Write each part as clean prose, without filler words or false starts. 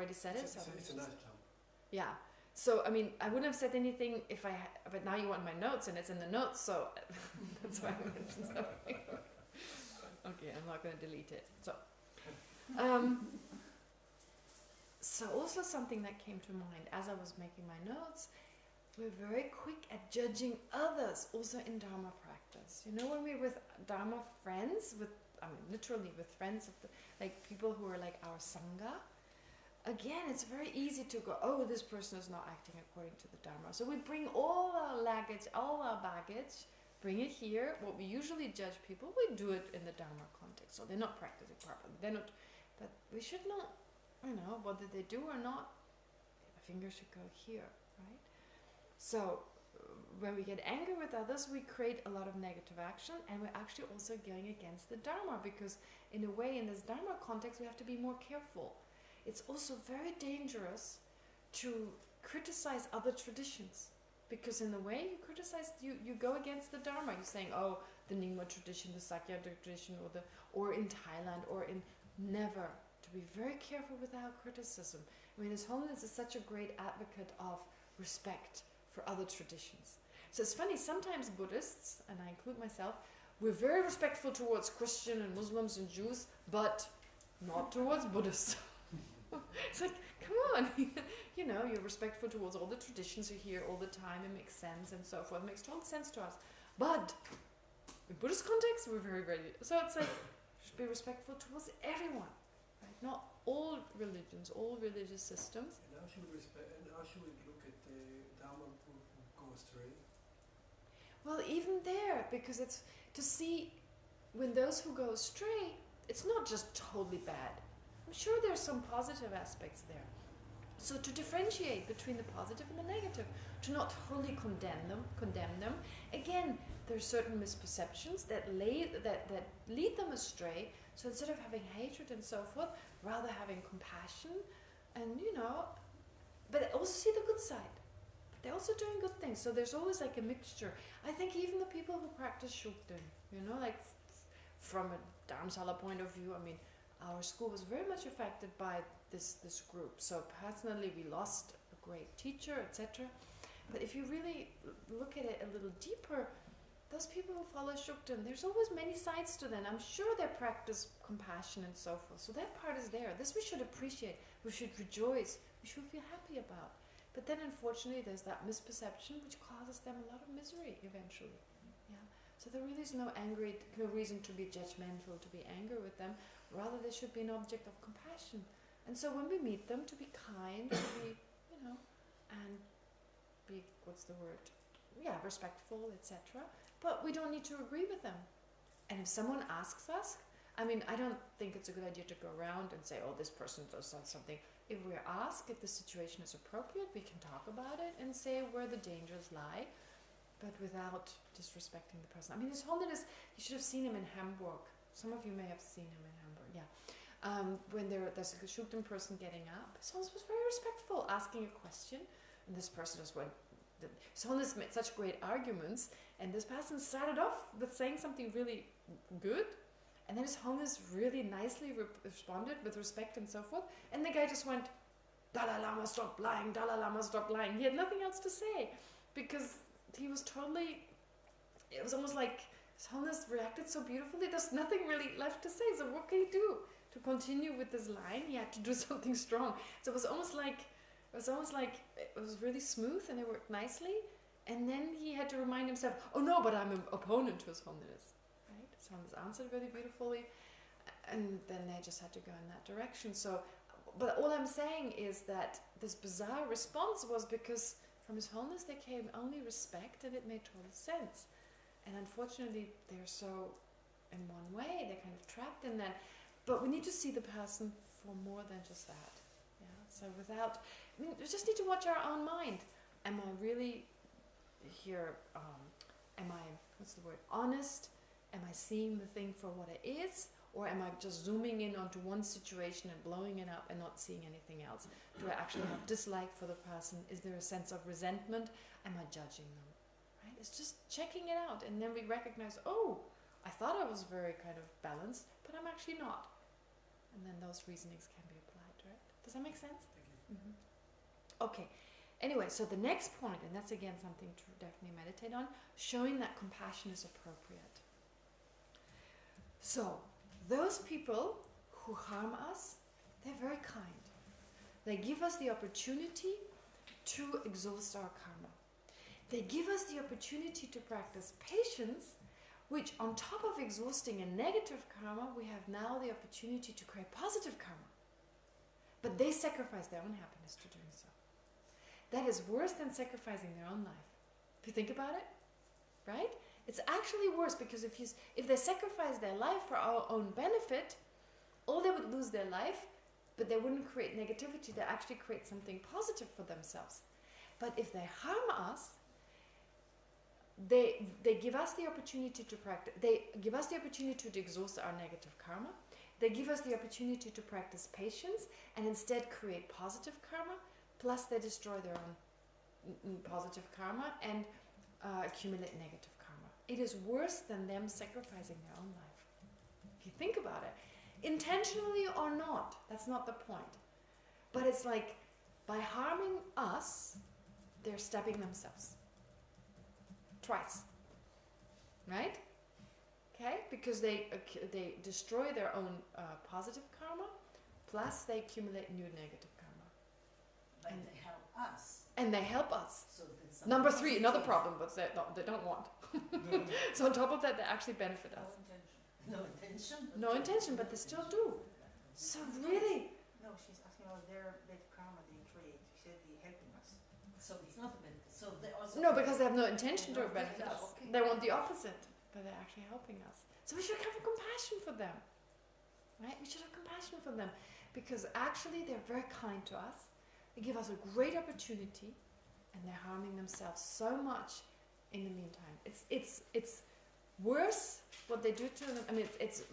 already said it. So it's a nice jump. Yeah. So, I mean, I wouldn't have said anything if I... But now you want my notes, and it's in the notes, so that's why I mentioned something. Okay, I'm not going to delete it. So, so also something that came to mind as I was making my notes, we're very quick at judging others, also in Dharma practice. You know, when we're with Dharma friends, literally with friends, like people who are like our Sangha, again, it's very easy to go, oh, this person is not acting according to the Dharma. So we bring all our baggage, bring it here. What we usually judge people, we do it in the Dharma context. So they're not practicing properly. They're not, but we should not, whether they do or not, the finger should go here, right? So when we get angry with others, we create a lot of negative action, and we're actually also going against the Dharma, because in a way, in this Dharma context, we have to be more careful. It's also very dangerous to criticize other traditions, because in a way you criticize, you go against the Dharma. You're saying, oh, the Nyingma tradition, the Sakya tradition, or in Thailand, or in... Never. To be very careful with our criticism. I mean, His Holiness is such a great advocate of respect for other traditions. So it's funny, sometimes Buddhists, and I include myself, we're very respectful towards Christian and Muslims and Jews, but not towards Buddhists. It's like, come on, you're respectful towards all the traditions you hear all the time, it makes sense and so forth, it makes total sense to us. But in Buddhist context, we're very ready. So it's like, you should be respectful towards everyone, right? Not all religions, all religious systems. And how should we look at the Dharma who go astray? Well, even there, because it's to see when those who go astray, it's not just totally bad. I'm sure there's some positive aspects there. So to differentiate between the positive and the negative, to not wholly condemn them. Again, there's certain misperceptions that lead them astray. So instead of having hatred and so forth, rather having compassion, and but also see the good side. They're also doing good things. So there's always like a mixture. I think even the people who practice Shukden, like from a Dharamsala point of view, I mean, our school was very much affected by this group. So personally, we lost a great teacher, etc. But if you really look at it a little deeper, those people who follow Shukden, there's always many sides to them. I'm sure they practice compassion and so forth. So that part is there. This we should appreciate. We should rejoice. We should feel happy about. But then, unfortunately, there's that misperception which causes them a lot of misery eventually. Yeah. So there really is no reason to be judgmental, to be angry with them. Rather, they should be an object of compassion. And so when we meet them, to be kind, to be, and be, respectful, etc. But we don't need to agree with them. And if someone asks us, I mean, I don't think it's a good idea to go around and say, oh, this person does something. If we're asked, if the situation is appropriate, we can talk about it and say where the dangers lie, but without disrespecting the person. I mean, His Holiness, you should have seen him in Hamburg. Some of you may have seen him in Hamburg, yeah. When there's a Shukden person getting up, His Holiness was very respectful, asking a question, and this person just went... His Holiness made such great arguments, and this person started off with saying something really good, and then His Holiness really nicely responded with respect and so forth, and the guy just went, Dalai Lama, stop lying, Dalai Lama, stop lying. He had nothing else to say, because he was totally... It was almost like His Holiness reacted so beautifully, there's nothing really left to say, so what can he do? To continue with this line, he had to do something strong. So it was almost like it was really smooth and it worked nicely, and then he had to remind himself, oh no, but I'm an opponent to His Holiness. Right? His Holiness answered really beautifully, and then they just had to go in that direction. So, but all I'm saying is that this bizarre response was because from His Holiness there came only respect, and it made total sense. And unfortunately, they're so in one way, they're kind of trapped in that. But we need to see the person for more than just that. Yeah. So we just need to watch our own mind. Am I really here? Am I, honest? Am I seeing the thing for what it is? Or am I just zooming in onto one situation and blowing it up and not seeing anything else? Do I actually have dislike for the person? Is there a sense of resentment? Am I judging them? Right? It's just checking it out, and then we recognize, oh, I thought I was very kind of balanced, but I'm actually not. And then those reasonings can be applied, right? Does that make sense? Thank you. Okay. Anyway, so the next point, and that's again something to definitely meditate on, showing that compassion is appropriate. So, those people who harm us, they're very kind. They give us the opportunity to exhaust our karma. They give us the opportunity to practice patience, which on top of exhausting a negative karma, we have now the opportunity to create positive karma. But they sacrifice their own happiness to doing so. That is worse than sacrificing their own life. If you think about it, right? It's actually worse, because if they sacrifice their life for our own benefit, or they would lose their life, but they wouldn't create negativity, they actually create something positive for themselves. But if they harm us, they give us the opportunity to practice, they give us the opportunity to exhaust our negative karma, they give us the opportunity to practice patience and instead create positive karma, plus they destroy their own positive karma and accumulate negative karma. It is worse than them sacrificing their own life. If you think about it, intentionally or not, that's not the point. But it's like, by harming us, they're stabbing themselves. Twice. Right? Okay? Because they destroy their own positive karma, plus they accumulate new negative karma. But they help us. And they help us. So that's Number 3, another problem, but they don't want. No. So on top of that, they actually benefit us. No intention. No intention, but they still do. So really, No, she's asking about their bad karma they create. She said they're helping us. So it's not a benefit. So they also. no, because they have no intention to No, benefit yeah, us. okay. They want the opposite, but they're actually helping us. So we should have compassion for them, right? We should have compassion for them, because actually they're very kind to us. They give us a great opportunity, and they're harming themselves so much in the meantime. It's worse what they do to them. I mean, it's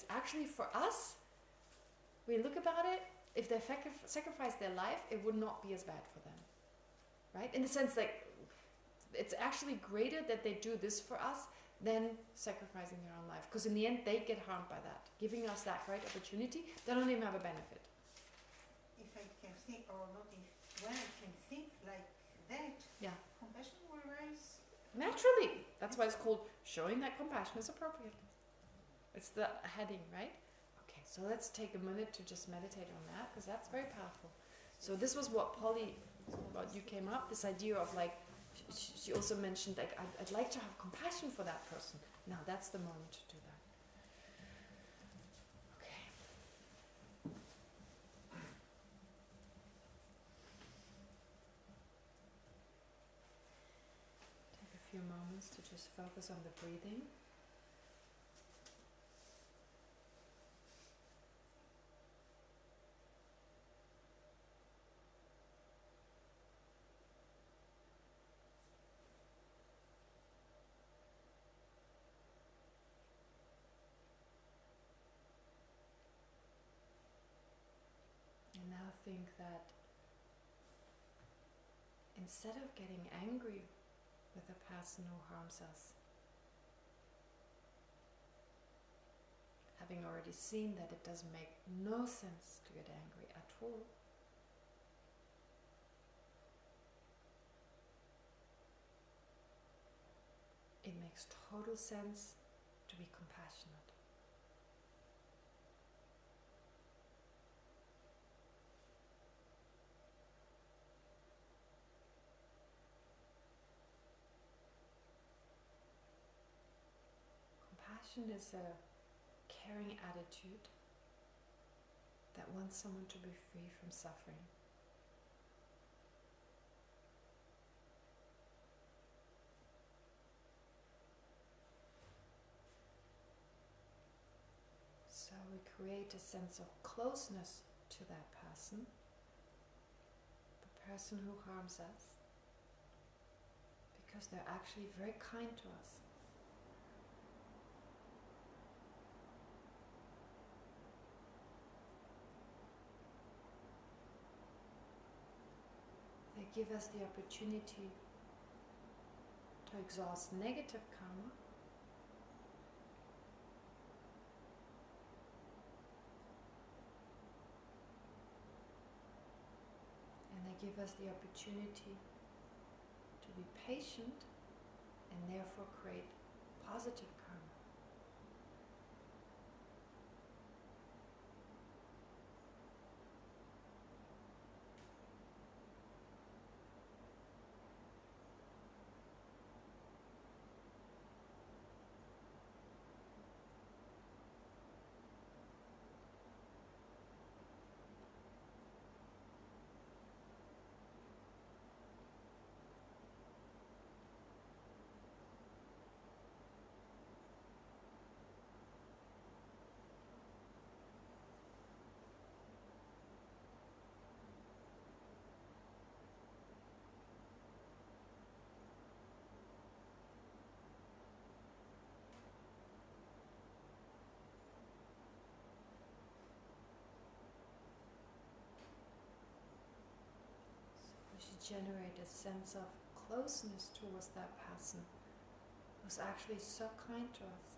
actually for us. We look about it. If they sacrifice their life, it would not be as bad for them, right? In the sense that it's actually greater that they do this for us than sacrificing their own life, because in the end they get harmed by that. Giving us that great opportunity, they don't even have a benefit. If I can think, or not if, when I can think like that, Yeah. compassion will rise. Naturally. That's why it's called showing that compassion is appropriate. It's the heading, right? Okay, so let's take a minute to just meditate on that, because that's very powerful. So this was what Polly, what you came up, this idea of like, she also mentioned like, I'd like to have compassion for that person. Now that's the moment to do that. Okay. Take a few moments to just focus on the breathing. And now think that instead of getting angry with a person who harms us, having already seen that it does make no sense to get angry at all, it makes total sense to be compassionate. Compassion is a caring attitude that wants someone to be free from suffering. So we create a sense of closeness to that person, the person who harms us, because they're actually very kind to us. They give us the opportunity to exhaust negative karma, give us the opportunity to be patient and therefore create positive karma. We should generate a sense of closeness towards that person who's actually so kind to us.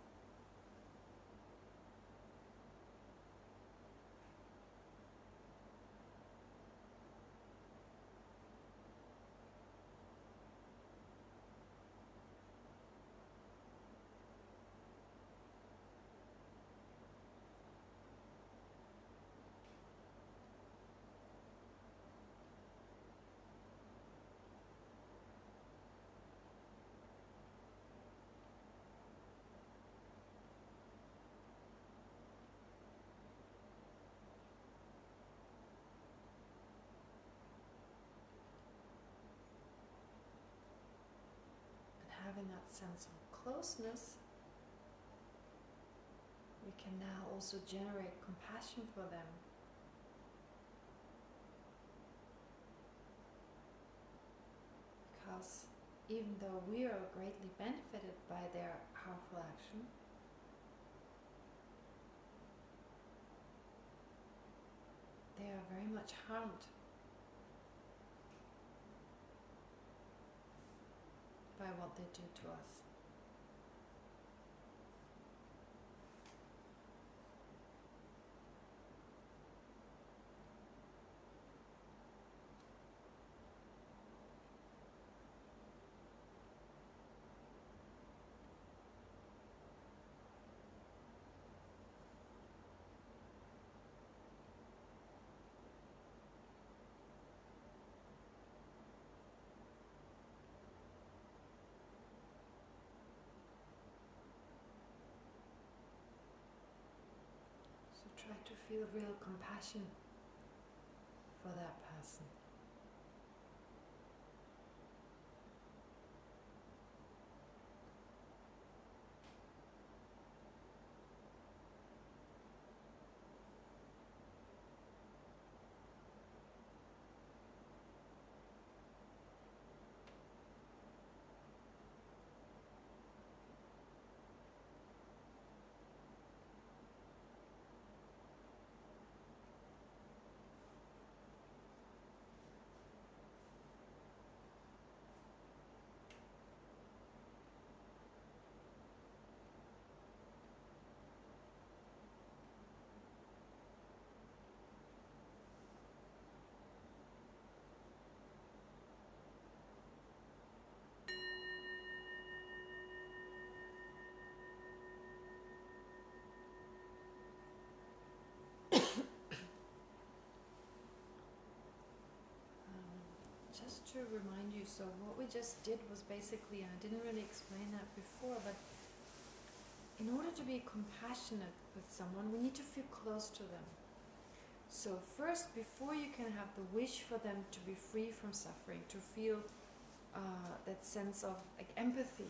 Having that sense of closeness, we can now also generate compassion for them. Because even though we are greatly benefited by their harmful action, they are very much harmed by what they do to us. Try to feel real compassion for that person. Just to remind you, so what we just did was basically, and I didn't really explain that before, but in order to be compassionate with someone, we need to feel close to them. So first, before you can have the wish for them to be free from suffering, to feel that sense of like empathy,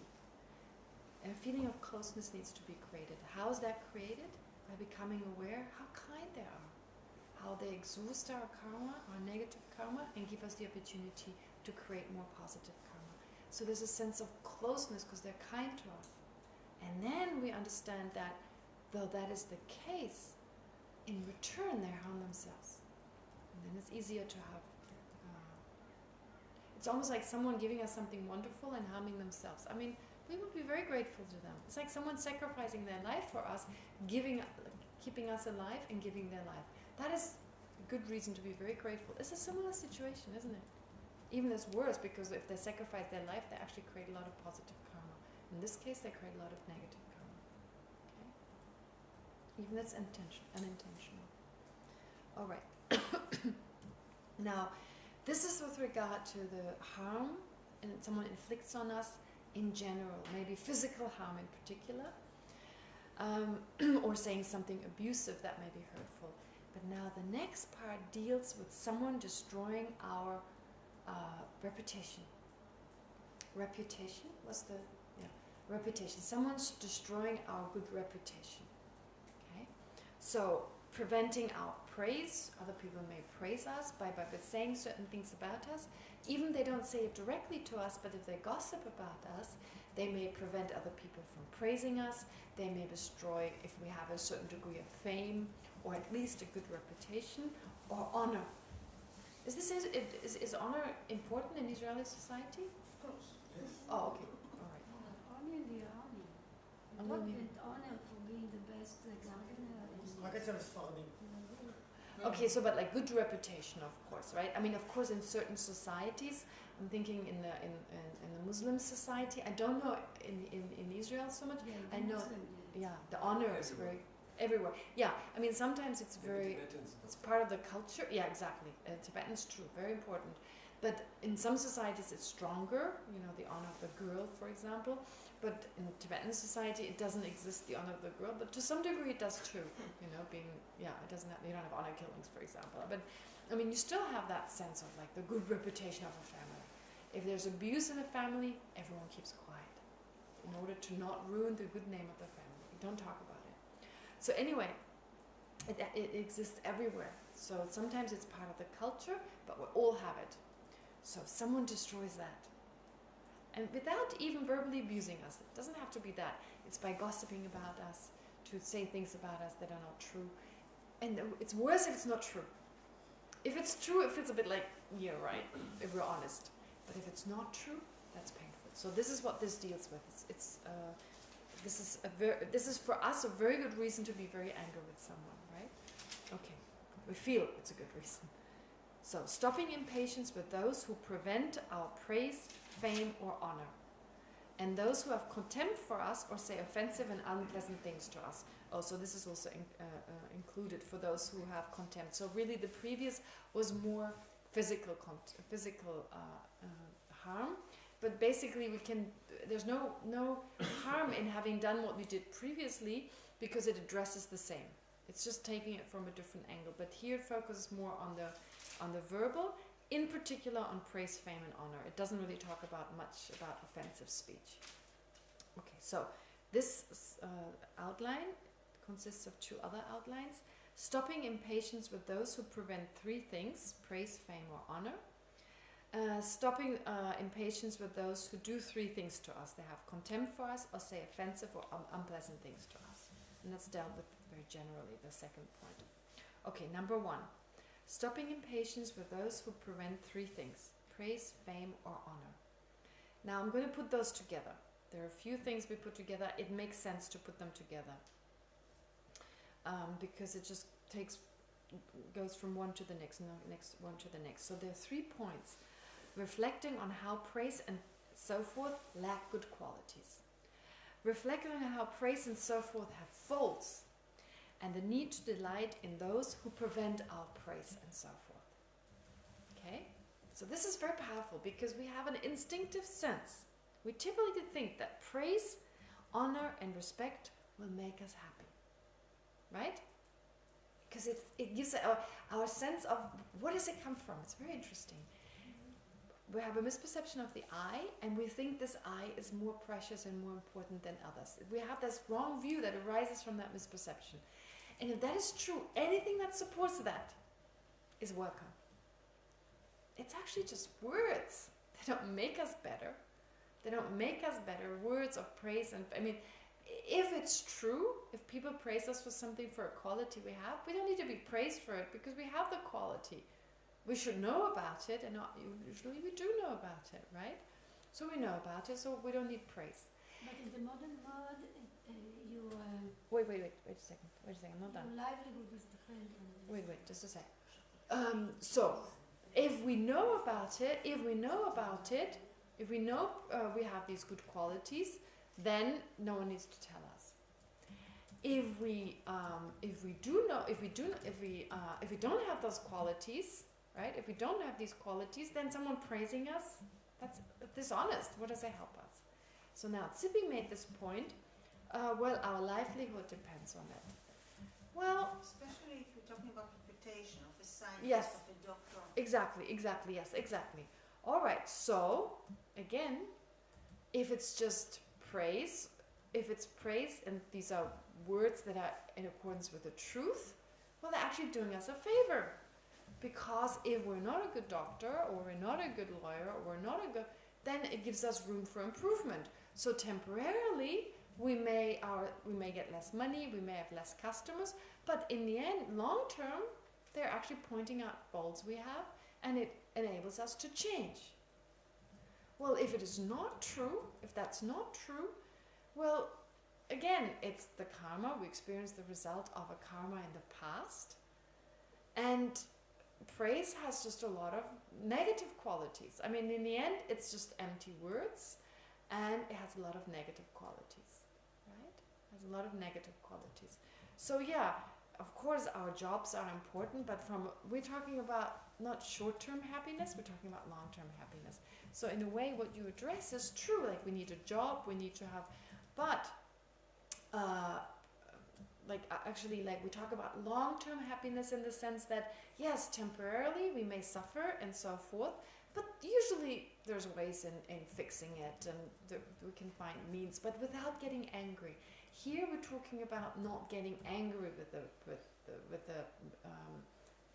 a feeling of closeness needs to be created. How is that created? By becoming aware how kind they are, how they exhaust our karma, our negative karma, and give us the opportunity to create more positive karma. So there's a sense of closeness because they're kind to us. And then we understand that though that is the case, in return they harm themselves. And then it's easier to have... it's almost like someone giving us something wonderful and harming themselves. I mean, we would be very grateful to them. It's like someone sacrificing their life for us, keeping us alive and giving their life. That is good reason to be very grateful. It's a similar situation, isn't it? Even it's worse, because if they sacrifice their life, they actually create a lot of positive karma. In this case, they create a lot of negative karma. Okay? Even that's unintentional. All right. Now, this is with regard to the harm and someone inflicts on us in general, maybe physical harm in particular, or saying something abusive that may be hurtful. But now the next part deals with someone destroying our reputation. Reputation? What's the... Yeah. Reputation. Someone's destroying our good reputation. Okay? So, preventing our praise. Other people may praise us by saying certain things about us. Even they don't say it directly to us, but if they gossip about us, they may prevent other people from praising us. They may destroy, if we have a certain degree of fame, or at least a good reputation, or honor. Is honor important in Israeli society? Of course, yes. Oh, okay. All right. Only the army. Only Not the- with honor for being the best gardener. רק אצל הספרדים. Okay, so but like good reputation, of course, right? I mean, of course, in certain societies, I'm thinking in the Muslim society. I don't know in Israel so much. Yeah, I know. Muslim, yeah. Yeah, the honor is very everywhere. Yeah, I mean, sometimes it's very. It's part of the culture. Yeah, exactly. Tibetan's true, very important. But in some societies, it's stronger. You know, the honor of the girl, for example. But in Tibetan society, it doesn't exist, the honor of the girl. But to some degree, it does too. You know, it doesn't have, you don't have honor killings, for example. But I mean, you still have that sense of like the good reputation of a family. If there's abuse in a family, everyone keeps quiet in order to not ruin the good name of the family. Don't talk about it. So anyway, it exists everywhere. So sometimes it's part of the culture, but we all have it. So if someone destroys that, and without even verbally abusing us, it doesn't have to be that. It's by gossiping about us, to say things about us that are not true. And it's worse if it's not true. If it's true, it feels a bit like, yeah, right, if we're honest. But if it's not true, that's painful. So this is what this deals with. This is for us a very good reason to be very angry with someone, right? Okay, we feel it's a good reason. So, stopping impatience with those who prevent our praise, fame, or honor. And those who have contempt for us or say offensive and unpleasant things to us. Oh, so this is also included for those who have contempt. So really the previous was more physical harm. But basically there's no harm in having done what we did previously because it addresses the same. It's just taking it from a different angle. But here it focuses more on the verbal, in particular on praise, fame, and honor. It doesn't really talk much about offensive speech. Okay, so this outline consists of two other outlines. Stopping impatience with those who prevent three things: praise, fame, or honor. Stopping impatience with those who do three things to us. They have contempt for us or say offensive or unpleasant things to us. And that's dealt with very generally, the second point. Okay, number 1. Stopping impatience with those who prevent three things: praise, fame, or honor. Now I'm going to put those together. There are a few things we put together. It makes sense to put them together. Because it just goes from one to the next, next one to the next. So there are 3 points. Reflecting on how praise and so forth lack good qualities. Reflecting on how praise and so forth have faults. And the need to delight in those who prevent our praise and so forth. Okay? So this is very powerful because we have an instinctive sense. We typically think that praise, honor, and respect will make us happy. Right? Because it gives our sense of where does it come from. It's very interesting. We have a misperception of the eye, and we think this eye is more precious and more important than others. We have this wrong view that arises from that misperception. And if that is true, anything that supports that is welcome. It's actually just words. They don't make us better. They don't make us better. Words of praise and, I mean, if it's true, if people praise us for something, for a quality we have, we don't need to be praised for it because we have the quality. We should know about it, and usually we do know about it, right? So we know about it, so we don't need praise. But in the modern world, Wait a second, I'm not done. your livelihood is dependent on this. Wait, just a sec. So, if we know about it, if we know we have these good qualities, then no one needs to tell us. If we don't have those qualities, right? If we don't have these qualities, then someone praising us, that's dishonest. What does it help us? So now Tzippi made this point. Well, our livelihood depends on it. Well, Especially if you're talking about reputation of a scientist, yes, of a doctor. exactly, yes, exactly. All right. So again, if it's just praise, and these are words that are in accordance with the truth, well, they're actually doing us a favor. Because if we're not a good doctor, or we're not a good lawyer, or we're not a good, then it gives us room for improvement. So temporarily, we may get less money, we may have less customers, but in the end, long term, they're actually pointing out faults we have, and it enables us to change. Well, if it is not true, if that's not true, well, again, it's the karma. We experience the result of a karma in the past, and praise has just a lot of negative qualities. I mean, in the end, it's just empty words, and it has a lot of negative qualities, right? It has a lot of negative qualities. So yeah, of course, our jobs are important, but we're talking about not short-term happiness, we're talking about long-term happiness. So in a way, what you address is true. Like, we need a job, we need to have, but actually, we talk about long-term happiness in the sense that, yes, temporarily we may suffer and so forth, but usually there's ways in fixing it, and we can find means, but without getting angry. Here we're talking about not getting angry with the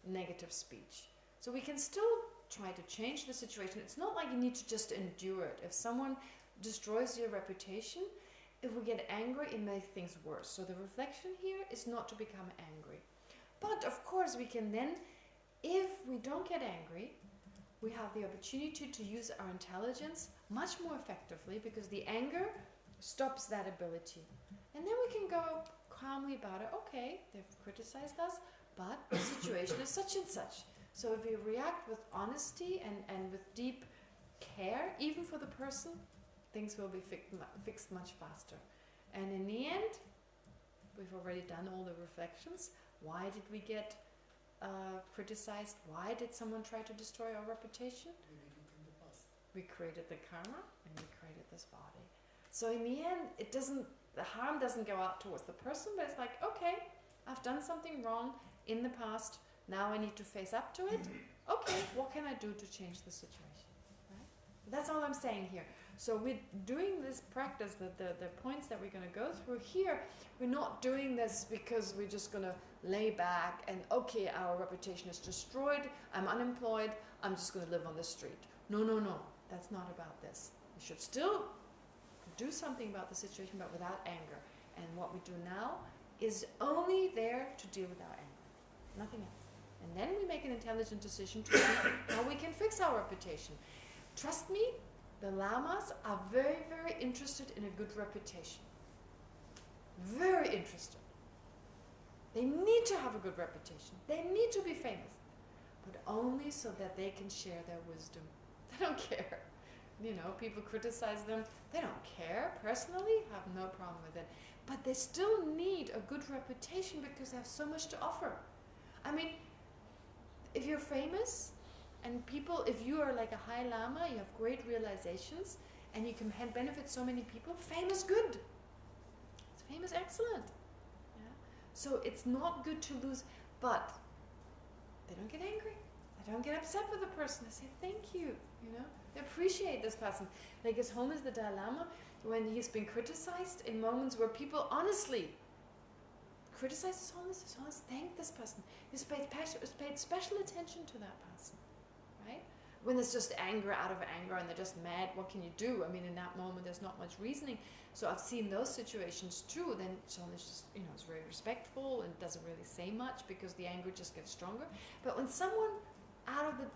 negative speech. So we can still try to change the situation. It's not like you need to just endure it. If someone destroys your reputation, if we get angry, it makes things worse. So the reflection here is not to become angry. But of course we can then, if we don't get angry, we have the opportunity to use our intelligence much more effectively, because the anger stops that ability. And then we can go calmly about it. Okay, they've criticized us, but the situation is such and such. So if we react with honesty and with deep care, even for the person, things will be fixed much faster. And in the end, we've already done all the reflections. Why did we get criticized? Why did someone try to destroy our reputation? We did it in the past. We created the karma, and we created this body. So in the end, the harm doesn't go out towards the person, but it's like, okay, I've done something wrong in the past. Now I need to face up to it. Okay, what can I do to change the situation? Right? That's all I'm saying here. So we're doing this practice, the points that we're going to go through here, we're not doing this because we're just going to lay back and, okay, our reputation is destroyed, I'm unemployed, I'm just going to live on the street. No, that's not about this. We should still do something about the situation, but without anger. And what we do now is only there to deal with our anger, nothing else. And then we make an intelligent decision to see how we can fix our reputation. Trust me, the lamas are very, very interested in a good reputation. Very interested. They need to have a good reputation. They need to be famous. But only so that they can share their wisdom. They don't care. People criticize them. They don't care. Personally, have no problem with it. But they still need a good reputation because they have so much to offer. I mean, if you're famous, and if you are like a high lama, you have great realizations, and you can benefit so many people, fame is good. Fame is excellent. Yeah? So it's not good to lose, but they don't get angry. They don't get upset with the person. They say, thank you. They appreciate this person. Like His Holiness the Dalai Lama, when he's been criticized in moments where people honestly criticize His Holiness thank this person. He's paid special attention to that person. Right? When there's just anger out of anger and they're just mad, what can you do? I mean, in that moment, there's not much reasoning. So I've seen those situations too. Then someone is just, is very respectful and doesn't really say much because the anger just gets stronger. But when someone out of the,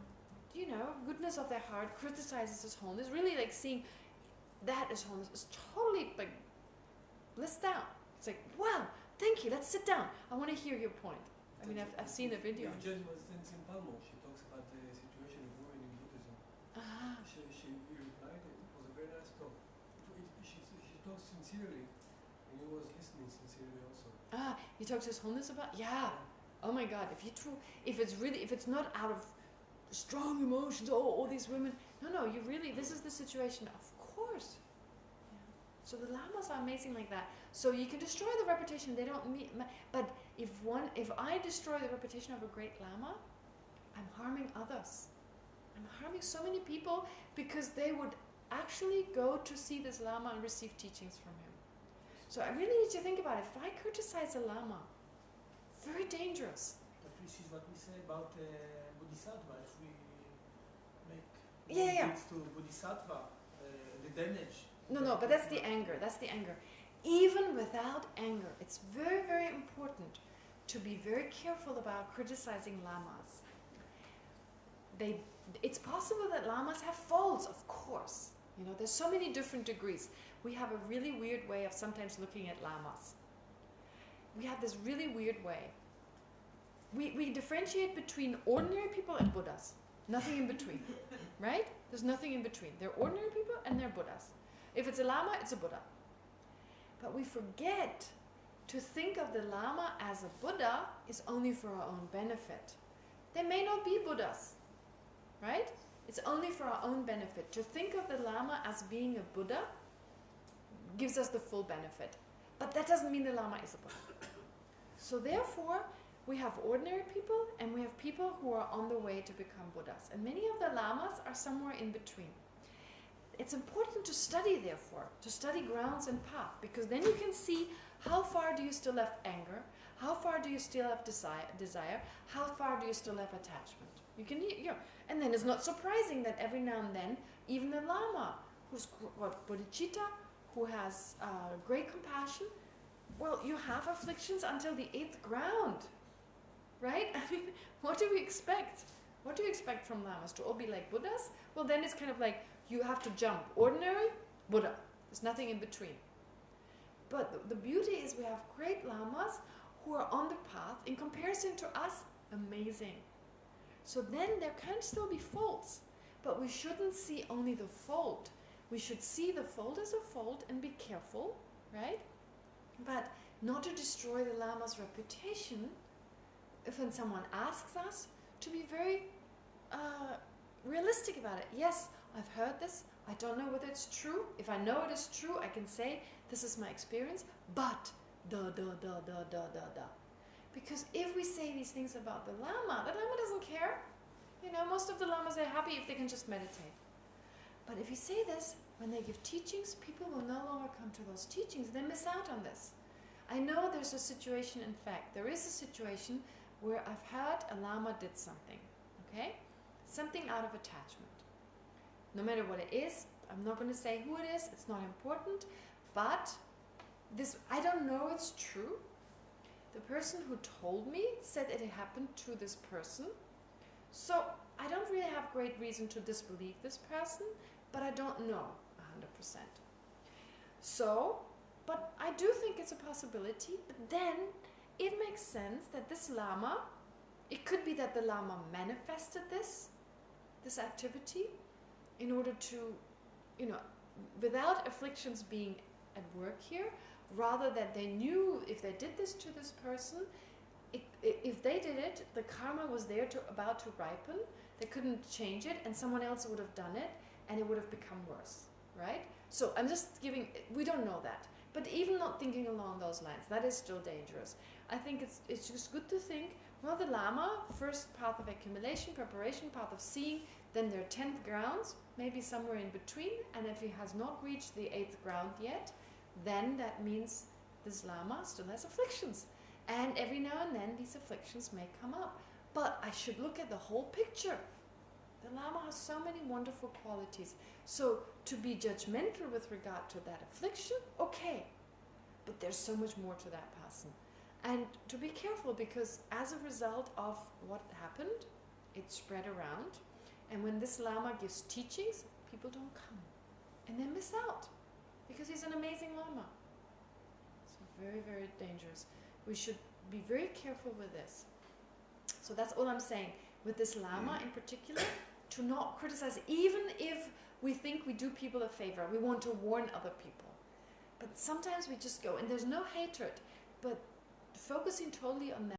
goodness of their heart criticizes His Holiness, really like seeing that His Holiness is totally like blissed out. It's like, wow, thank you, let's sit down. I want to hear your point. I mean, I've seen a video. If Jen was in Palmo, she talks about the situation of women in Buddhism. Ah, She replied, it was a very nice talk. She talks sincerely, and he was listening sincerely also. you talk to His Holiness about? Yeah. Oh my God, if it's not out of strong emotions, all these women, no, you really, this is the situation, of course. Yeah. So the lamas are amazing like that. So you can destroy the reputation, they don't meet, but if I destroy the reputation of a great lama, I'm harming others. I'm harming so many people because they would actually go to see this lama and receive teachings from him. So I really need to think about it. If I criticize a lama, very dangerous. But this is what we say about Bodhisattva. If we make Yeah. deeds to Bodhisattva, the damage. No, but that's the anger. That's the anger. Even without anger, it's very, very important to be very careful about criticizing lamas. It's possible that lamas have faults, of course. You know, there's so many different degrees. We have a really weird way of sometimes looking at lamas. We have this really weird way. We differentiate between ordinary people and Buddhas. Nothing in between, right? There's nothing in between. They're ordinary people and they're Buddhas. If it's a lama, it's a Buddha. But we forget to think of the lama as a Buddha is only for our own benefit. They may not be Buddhas, right? It's only for our own benefit. To think of the lama as being a Buddha gives us the full benefit. But that doesn't mean the lama is a Buddha. So therefore, we have ordinary people and we have people who are on the way to become Buddhas. And many of the lamas are somewhere in between. It's important to study, therefore, to study grounds and path, because then you can see how far do you still have anger, how far do you still have desire, how far do you still have attachment. You can, and then it's not surprising that every now and then, even a lama who's bodhicitta, who has great compassion, well, you have afflictions until the 8th ground, right? I mean, what do we expect? What do you expect from lamas? To all be like Buddhas? Well, then it's kind of like you have to jump. Ordinary, Buddha. There's nothing in between. But the beauty is we have great lamas who are on the path. In comparison to us, amazing. So then there can still be faults. But we shouldn't see only the fault. We should see the fault as a fault and be careful, right? But not to destroy the lama's reputation. If when someone asks us, to be very realistic about it. Yes, I've heard this. I don't know whether it's true. If I know it is true, I can say, this is my experience, but Because if we say these things about the lama doesn't care. You know, most of the lamas are happy if they can just meditate. But if you say this, when they give teachings, people will no longer come to those teachings. They miss out on this. I know there's a situation, in fact, there is a situation where I've heard a lama did something, okay? Something out of attachment. No matter what it is, I'm not going to say who it is, it's not important, but this, I don't know it's true. The person who told me said it happened to this person. So I don't really have great reason to disbelieve this person, but I don't know 100%. So, but I do think it's a possibility, but then it makes sense that this lama, it could be that the lama manifested this activity in order to, you know, without afflictions being at work here, rather that they knew if they did this to this person, if they did it, the karma was there about to ripen, they couldn't change it, and someone else would have done it, and it would have become worse, right? So I'm just giving, we don't know that. But even not thinking along those lines, that is still dangerous. I think it's just good to think, well, the lama, first path of accumulation, preparation, path of seeing, then their 10th grounds, maybe somewhere in between, and if he has not reached the 8th ground yet, then that means this lama still has afflictions. And every now and then these afflictions may come up. But I should look at the whole picture. The lama has so many wonderful qualities. So to be judgmental with regard to that affliction, okay. But there's so much more to that person. And to be careful, because as a result of what happened, it spread around. And when this lama gives teachings, people don't come. And they miss out. Because he's an amazing lama. So very, very dangerous. We should be very careful with this. So that's all I'm saying. With this Lama in particular, to not criticize, even if we think we do people a favor, we want to warn other people. But sometimes we just go, and there's no hatred, but focusing totally on them.